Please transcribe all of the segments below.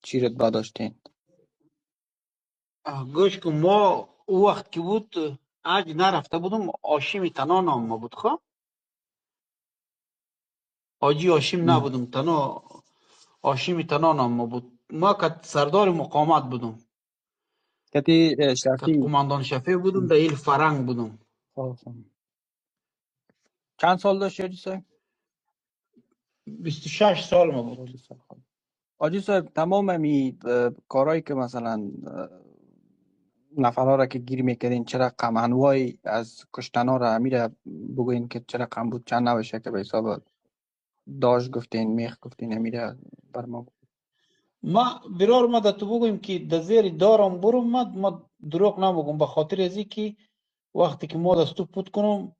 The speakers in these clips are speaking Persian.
چی رتبه داشتین؟ گوش که ما او وقت که بود حج نرفته بودم. هاشم تنها نام ما بود. خب حاجی هاشم نبودم، تنها هاشم تنها نام ما بود. ما که سردار مقامات بودم، کتی که شرطی. قماندان شفیع بودم، در ایل فرنگ بودم. چند سال داشت حاجی صاحب؟ 26 سال ما بود. حاجی صاحب تمام می کارهایی که مثلا نفرها را که گیر میکردین چه رقم انواعی از کشتن ها را امیره بگوین که چه رقم بود، چند نوشه که به حساب داش گفتین میخ گفتین امیره بر ما. ما برار ما در تو بگویم که در زیر دارم برم، ما دروغ نمگم، به خاطر ازی که وقتی که ما دستو پود کنم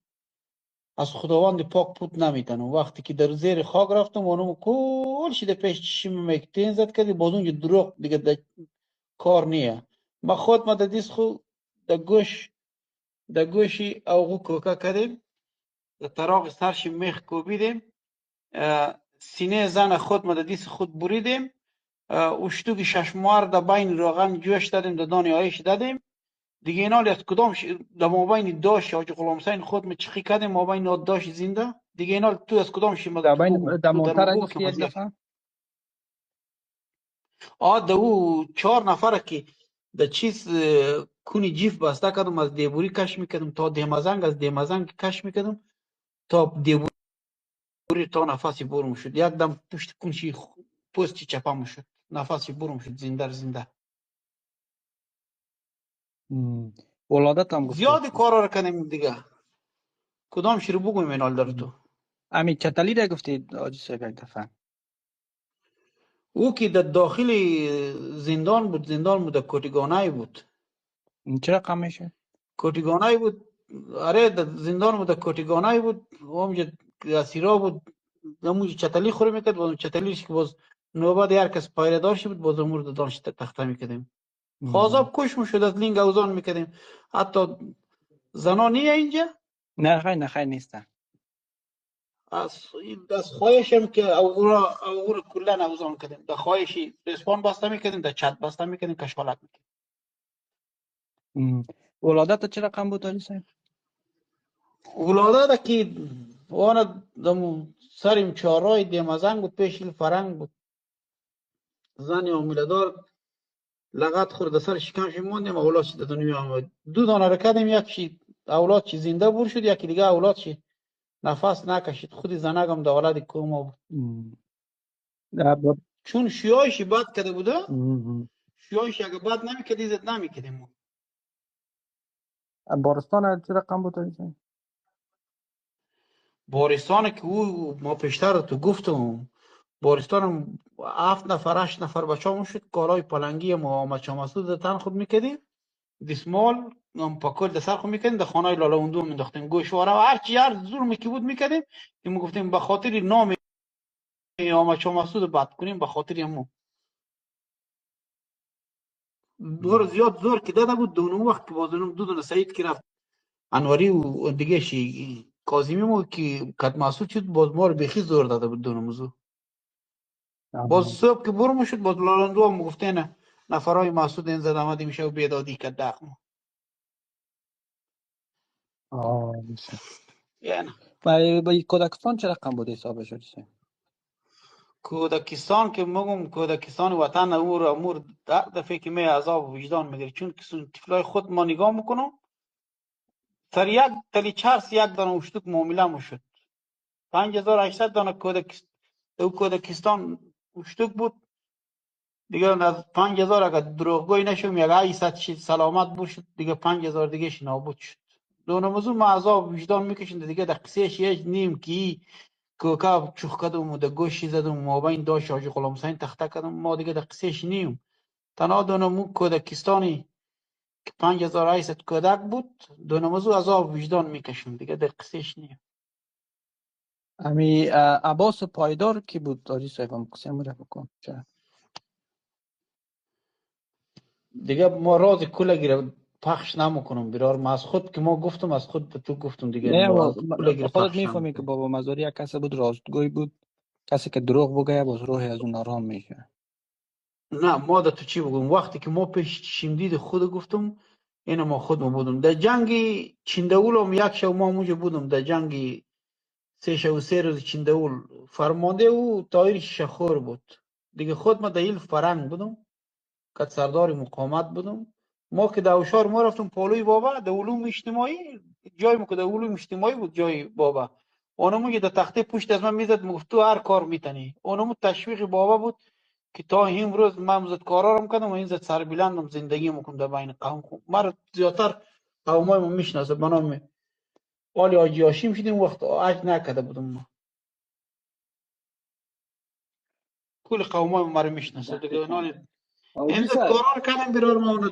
از خداوند پاک پود نمیتنم. وقتی که در زیر خاک رفتم اونم کل شده پیش چشم مکتین زد کردی باز اونجا دروغ دیگه در کار نیه. ما خود ما در دیست خود در گوشی اوغو کوکا کردیم، در طراق سرش میخ کوبیدیم، سینه زن خود ما در دیست خود بریدیم، اشتوک ششمار در بین روغن جوش دادیم، در دانی آیش دادیم دیگه. اینال از کدام در مابین داش حاج غلام حسین خود ما چخی کردیم مابین داش زنده دیگه. اینال تو از کدام شما در تو بین بگو، در تو در ما مونتر بگو که گفتی یک مزیت. دفعه؟ ده او 4 نفره که در چیز کونی جیف بسته کردم، از دیبوری کش میکردم تا دیمزنگ، از دیمزنگ کش میکردم تا دیبوری، تا نفسی برم شد. یک دم پشت کنشی پوستی چپم شد، نفسی برم شد زنده. ولادت هم گفتی؟ زیادی کارا رو کنیم دیگه، کدام شروع بگویم اینال در تو. امی چتلی را گفتی حاجی صاحب یک دفعه؟ او که در داخل زندان بود در کوتیگانای بود. این چه رقم میشه؟ کوتیگانای بود. آره در زندان بود، در کوتیگانای بود. اونجا اسیرا بود، همونجا چتلی خوری میکرد، باز چتلیش که باز نوبت هر کس پایره داشتی بود باز امور دانش تخته میکردیم. خوازاب کش میشد، از لینگ اوزان میکردیم. حتی زنا نیه اینجا. نه خیر، نه خیر نیستن. از خواهشم که او کلا اوزان کردیم، در خواهشی رسپان بسته میکردیم، در چت بسته میکردیم، کشالت میکردیم. ولادت چه رقم بود حاجی صاحب؟ ولادت که وانا دمو سریم چهارای دیمزنگ بود، پیشیل فرنگ بود. زنی امیلدار لغت خورد سر شکمش موندیم، اولاد شد دنیا آمد. دو دانه رکدیم، یکشی اولاد چی زنده بور شد، یکی دیگه اولاد چی نفس نکشید. خودی زنگم در اولاد کوما بود. چون شیایشی بد کده بوده، شیایشی اگه بد نمیکدی زد نمیکدیم. بارستان چه رقم بود حاجی صاحب؟ بارستان که او ما پیشتر تو گفتم، بارستان 7 نفر 8 نفر بچه‌مون شد. کارهای پلنگی ما مچا مسعود تن خود میکردیم، دسمال هم پاکل در سر خود میکردیم، در خانه لاله اوندو مینداختیم گوشواره و هر ظلمی که بود میکردیم. که ما گفتیم به خاطر نام مچا مسعود بد کنیم، به خاطر همو دور زیاد زور که داده بود. دونو وقت که بازونم دو دونه سعید که رفت انواری و دیگه شی کاظمی مو که کد مسعود شد، باز ما رو بخی زور داده بود دونو موضوع. باز صبح که برمو شد، باز لالندو هم گفته نه نفرای مسعود این زد آمده میشه و بیدادی که دخمو. میشه. یعنی برای کودکستان چه رقم بود حسابش حاجی صاحب؟ کودکستان که مگم کودکستان وطن امور در دفعه که می عذاب وجدان میگیره. چون کسون طفلای خود ما نگاه میکنم، سر یک تلی چرس یک دانه اشتوک معامله مشد. 5800 دانه کودکستان اشتوک بود دیگه. از 5000 اگر دروغگوی نشم یک 800 سلامت بود دیگه، 5000 دیگه ش نابود شد. دو موضوع ما عذاب وجدان میکشند دیگه. در قصهش یک نیم کی کوکا چوخ کدم و در گوشی زدم ما بین داشت حاجی غلام حسین تخته کدم. ما دیگه در قصهش نیم. تنها دونمو کودکستانی که 5800 کودک بود، دو موضوع عذاب وجدان میکشم دیگه، در قصهش نیم. امی عباس پایدار کی بود حاجی صاحب؟ هم قسم رو بکن چه دیگه ما راز کلگی پخش نمیکنم برار. ما از خود که ما گفتم، از خود به تو گفتم دیگه. نه ما از کلگی خودت پخش میفهمی که نمیکنم. بابا مزاری یک کسی بود راستگوی بود، کسی که دروغ بگه باز روح از اون آرام میشه. نه ما در تو چی بگم، وقتی که ما پیش شیمدید خود گفتم اینو ما خودمون بودم در جنگی چیندهول هم یک شو ما موجه بودم در جنگی 3 شب و 3 روز چیندهول فرمانده او طایر شخور بود دیگه. خود ما در ایل فرنگ بودم که سردار مقاومت بودم. ما که در اوشار ما رفتم پالوی بابا در علوم اجتماعی، جای ما که در علوم اجتماعی بود جای بابا، اونمو که در تخته پشت از من میزد میگفت تو هر کار میتونی. اونمو تشویق بابا بود که تا امروز من زد کارا رو میکنم و این زد سربلندم زندگی میکنم در بین قوم. خود مرا زیادتر قومای ما میشناسه به نام آل حاجی هاشم شدیم وقت عج نکرده بودم ما. کل قومای ما رو میشناسه دیگه. این حاجی زد صاحب کارا رو کردم برار ما اونو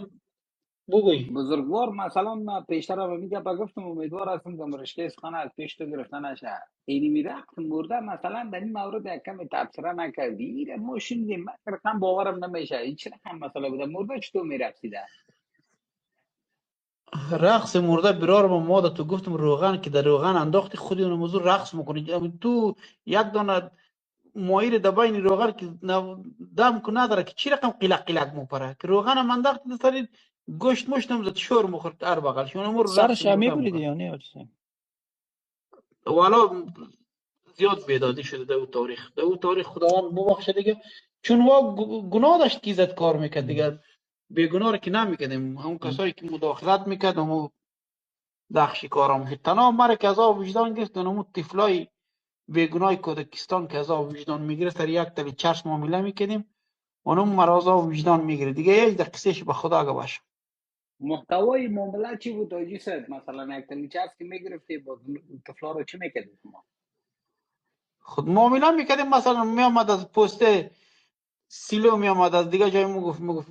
بگوی. بزرگوار مثلا من پیشتر هم میگه گفتم امیدوار هستم که رشته سخن از پیش تو گرفته نشه. اینی می رقص مرده مثلا در این مورد یک کمی تبصره نکردی ایره ما شنیدیم. من رقم باورم نمیشه این چه رقم مسئله بوده مرده چطور میرقصیده؟ رقص مرده برار ما تو گفتم روغن که در روغن انداختی خودی اون موضوع رقص میکنی تو یک دانه مایر در بین روغن که دم کو نداره که چی رقم قلق قلق میپره که روغن هم انداختی سری گوشت مشتم زد شور مخورد هر بغل شون امور رقص سرش هم مرده میبریدی میکنه. یا نه حاجی صاحب؟ والا زیاد بیدادی شده در او تاریخ، در او تاریخ خداوند ببخشه دیگه. چون وا گناه داشت که زد کار میکرد دیگه، بیگناه رو که نمیکردیم. همون کسایی که مداخلت میکرد همون دخش کارام تنها مرا که عذاب وجدان گرفت اونمو طفلای بیگناه کودکستان که عذاب وجدان میگیره سر یک تلی چشم معامله میکردیم اونم مرا عذاب وجدان میگیره دیگه. یک دقیقه به خدا اگه باشه. محتوای معامله چی بود حاجی صاحب؟ مثلا یک تلیچه که میگرفتی با طفلا رو چی میکردی شما؟ خود معامله میکردیم مثلا میامد از پست سیلو میامد از دیگه جای میگفت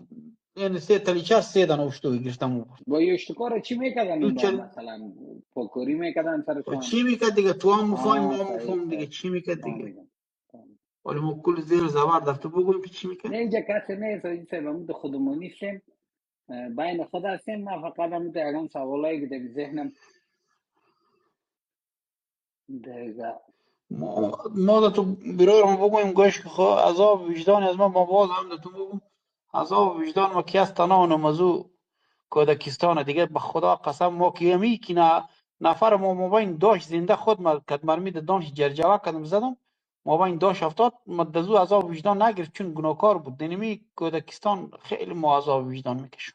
این 3 تلیچه 3 دانه اشتوی گرفتم. با یه اشتکار چی میکردن تو اون وقت؟ چل مثلا پاکوری میکردن سرشان؟ چی میکرد دیگه تو هم مفاهیم ما هم صحیح مفاهیم دیگه صحیح چی میکرد دیگه. فهمیدم فهمیدم. ولی ما کل زیر زبر دفته بگویم که چی میکرد. نه اینجا کسی نیست حاجی صاحب همون خودمون نیستیم بین خود هستیم. من فقط هم ده اگرم سوالایی که در ذهنم دیگه. ما تو برای ما بگویم گوش که خواه عذاب وجدان از ما باز هم تو بگویم عذاب وجدان ما که از تنها نمازو کودکستان دیگه به خدا قسم ما که یمی که نفر ما مابین داشت زنده خود ما کد مرمید دانش جرجوه کدم زدم مابین داشت افتاد ما دزو عذاب وجدان نگرفت چون گناهکار بود دینمی کودکستان خیلی ما عذاب وجدان میکشم.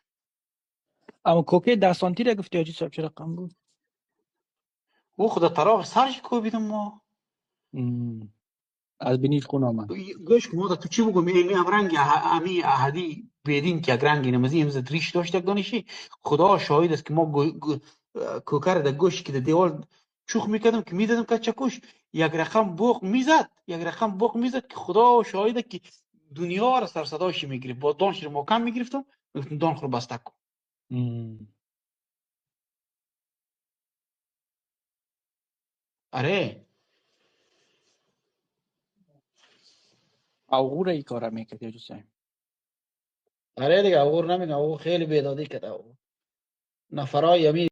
اما کوکه 10 سانتی را گفتی حاجی صاحب چه رقم بود؟ او خدا تراغ سرش کوبیدم ما. از بینیش خون آمد. گوش که مادر تو چی بگم این هم رنگ امی احدی بیدین که یک رنگ نمازی امزد ریش داشت یک دانشی. خدا شاهد است که ما کوکر در گوش که در دیوال چوخ میکردم که میدادم که چکش یک رقم بوق میزد یک رقم بوق میزد که خدا شاهد است که دنیا را سر صداش میگرفت. با دانش رو محکم میگرفتم میگفتم دانش رو بسته کن. اره اوغور ای کارا میکردی حاجی صاحب. اره دیگه اور نمیگم او خیلی بیدادی کرده او نفرای